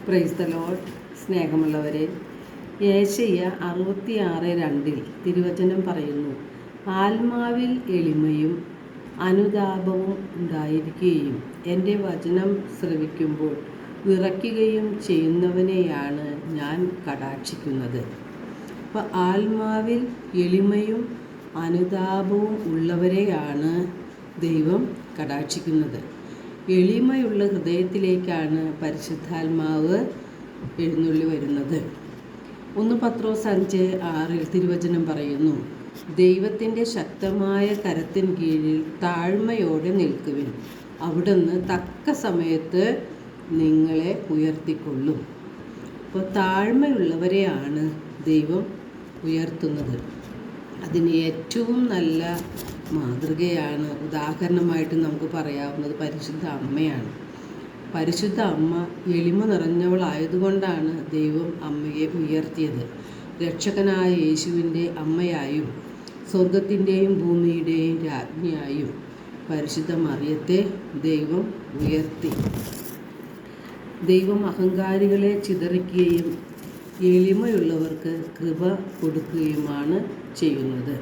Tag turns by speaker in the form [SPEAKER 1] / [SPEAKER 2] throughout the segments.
[SPEAKER 1] Praise the Lord. സ്നേഹമുള്ളവരെ, യേശയ്യ 66:2 തിരുവചനം പറയുന്നു, ആത്മാവിൽ എളിമയും അനുതാപവും ഉണ്ടായിരിക്കുകയും എൻ്റെ വചനം ശ്രവിക്കുമ്പോൾ വിറയ്ക്കുകയും ചെയ്യുന്നവനെയാണ് ഞാൻ കടാക്ഷിക്കുന്നത്. അപ്പോൾ ആത്മാവിൽ എളിമയും അനുതാപവും ഉള്ളവരെയാണ് ദൈവം കടാക്ഷിക്കുന്നത്. എളിമയുള്ള ഹൃദയത്തിലേക്കാണ് പരിശുദ്ധാത്മാവ് എഴുന്നള്ളി വരുന്നത്. 1 പത്രോസ് 5:6 തിരുവചനം പറയുന്നു, ദൈവത്തിൻ്റെ ശക്തമായ കരത്തിന് കീഴിൽ താഴ്മയോടെ നിൽക്കുവിൻ, അവിടുന്ന് തക്ക സമയത്ത് നിങ്ങളെ ഉയർത്തിക്കൊള്ളും. അപ്പോൾ താഴ്മയുള്ളവരെയാണ് ദൈവം ഉയർത്തുന്നത്. അതിന് ഏറ്റവും നല്ല മാതൃകയാണ്, ഉദാഹരണമായിട്ട് നമുക്ക് പറയാവുന്നത് പരിശുദ്ധ അമ്മയാണ്. പരിശുദ്ധ അമ്മ എളിമ നിറഞ്ഞവളായതുകൊണ്ടാണ് ദൈവം അമ്മയെ ഉയർത്തിയത്. രക്ഷകനായ യേശുവിൻ്റെ അമ്മയായും സ്വർഗത്തിൻ്റെയും ഭൂമിയുടെയും രാജ്ഞിയായും പരിശുദ്ധ മറിയത്തെ ദൈവം ഉയർത്തി. ദൈവം അഹങ്കാരികളെ ചിതറിക്കുകയും എളിമയുള്ളവർക്ക് കൃപ കൊടുക്കുകയുമാണ് ചെയ്യുന്നത്.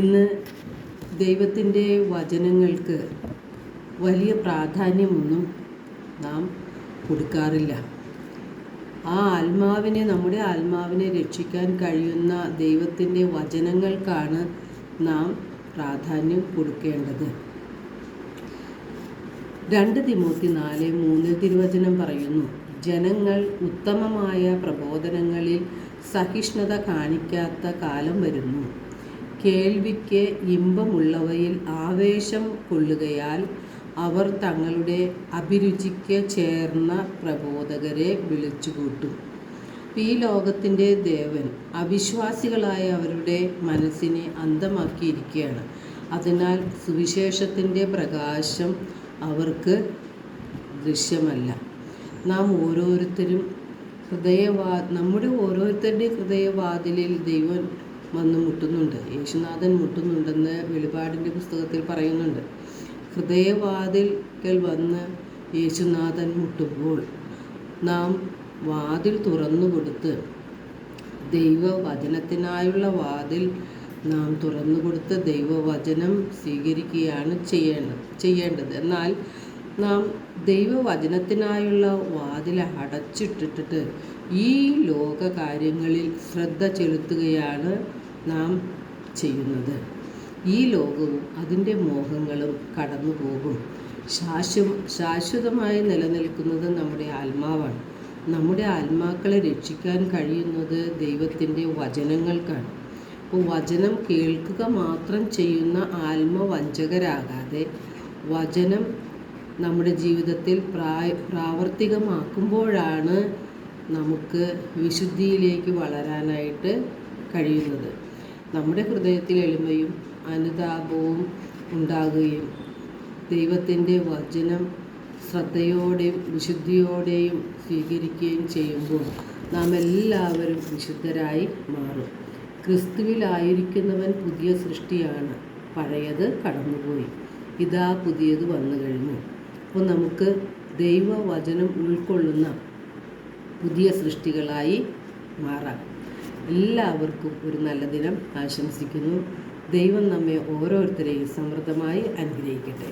[SPEAKER 1] ഇന്ന് ദൈവത്തിൻ്റെ വചനങ്ങൾക്ക് വലിയ പ്രാധാന്യമൊന്നും നാം കൊടുക്കാറില്ല. നമ്മുടെ ആത്മാവിനെ രക്ഷിക്കാൻ കഴിയുന്ന ദൈവത്തിൻ്റെ വചനങ്ങൾക്കാണ് നാം പ്രാധാന്യം കൊടുക്കേണ്ടത്. 2 തിമോത്തി 4:3 തിരുവചനം പറയുന്നു, ജനങ്ങൾ ഉത്തമമായ പ്രബോധനങ്ങളിൽ സഹിഷ്ണുത കാണിക്കാത്ത കാലം വരുന്നു. കേൾവിക്ക് ഇമ്പമുള്ളവയിൽ ആവേശം കൊള്ളുകയാൽ അവർ തങ്ങളുടെ അഭിരുചിക്ക് ചേർന്ന പ്രബോധകരെ വിളിച്ചുകൂട്ടും. ഈ ലോകത്തിൻ്റെ ദേവൻ അവിശ്വാസികളായ അവരുടെ മനസ്സിനെ അന്ധമാക്കിയിരിക്കുകയാണ്. അതിനാൽ സുവിശേഷത്തിൻ്റെ പ്രകാശം അവർക്ക് ദൃശ്യമല്ല. നമ്മുടെ ഓരോരുത്തരുടെയും ഹൃദയവാതിലിൽ ദൈവം വന്ന് മുട്ടുന്നുണ്ട്. യേശുനാഥൻ മുട്ടുന്നുണ്ടെന്ന് വെളിപാടിൻ്റെ പുസ്തകത്തിൽ പറയുന്നുണ്ട്. ഹൃദയവാതിൽക്കൽ വന്ന് യേശുനാഥൻ മുട്ടുമ്പോൾ നാം വാതിൽ തുറന്നു കൊടുത്ത്, ദൈവവചനത്തിനായുള്ള വാതിൽ നാം തുറന്നു കൊടുത്ത് ദൈവവചനം സ്വീകരിക്കുകയാണ് ചെയ്യേണ്ടത്. എന്നാൽ നാം ദൈവവചനത്തിനായുള്ള വാതിൽ അടച്ചിട്ടിട്ട് ഈ ലോക കാര്യങ്ങളിൽ ശ്രദ്ധ ചെലുത്തുകയാണ് നാം ചെയ്യുന്നത്. ഈ ലോകവും അതിൻ്റെ മോഹങ്ങളും കടന്നു പോകും. ശാശ്വതമായി നിലനിൽക്കുന്നത് നമ്മുടെ ആത്മാവാണ്. നമ്മുടെ ആത്മാക്കളെ രക്ഷിക്കാൻ കഴിയുന്നത് ദൈവത്തിൻ്റെ വചനങ്ങൾക്കാണ്. അപ്പോൾ വചനം കേൾക്കുക മാത്രം ചെയ്യുന്ന ആത്മവഞ്ചകരാകാതെ വചനം നമ്മുടെ ജീവിതത്തിൽ പ്രാവർത്തികമാക്കുമ്പോഴാണ് നമുക്ക് വിശുദ്ധിയിലേക്ക് വളരാനായിട്ട് കഴിയുന്നത്. നമ്മുടെ ഹൃദയത്തിൽ എളിമയും അനുതാപവും ഉണ്ടാകുകയും ദൈവത്തിൻ്റെ വചനം ശ്രദ്ധയോടെയും വിശുദ്ധിയോടെയും സ്വീകരിക്കുകയും ചെയ്യുമ്പോൾ നാം എല്ലാവരും വിശുദ്ധരായി മാറും. ക്രിസ്തുവിലായിരിക്കുന്നവൻ പുതിയ സൃഷ്ടിയാണ്, പഴയത് കടന്നുപോയി, ഇതാ പുതിയത് വന്നു കഴിഞ്ഞു. അപ്പോൾ നമുക്ക് ദൈവവചനം ഉൾക്കൊള്ളുന്ന പുതിയ സൃഷ്ടികളായി മാറാം. എല്ലാവർക്കും ഒരു നല്ല ദിനം ആശംസിക്കുന്നു. ദൈവം നമ്മെ ഓരോരുത്തരെയും സമൃദ്ധമായി അനുഗ്രഹിക്കട്ടെ.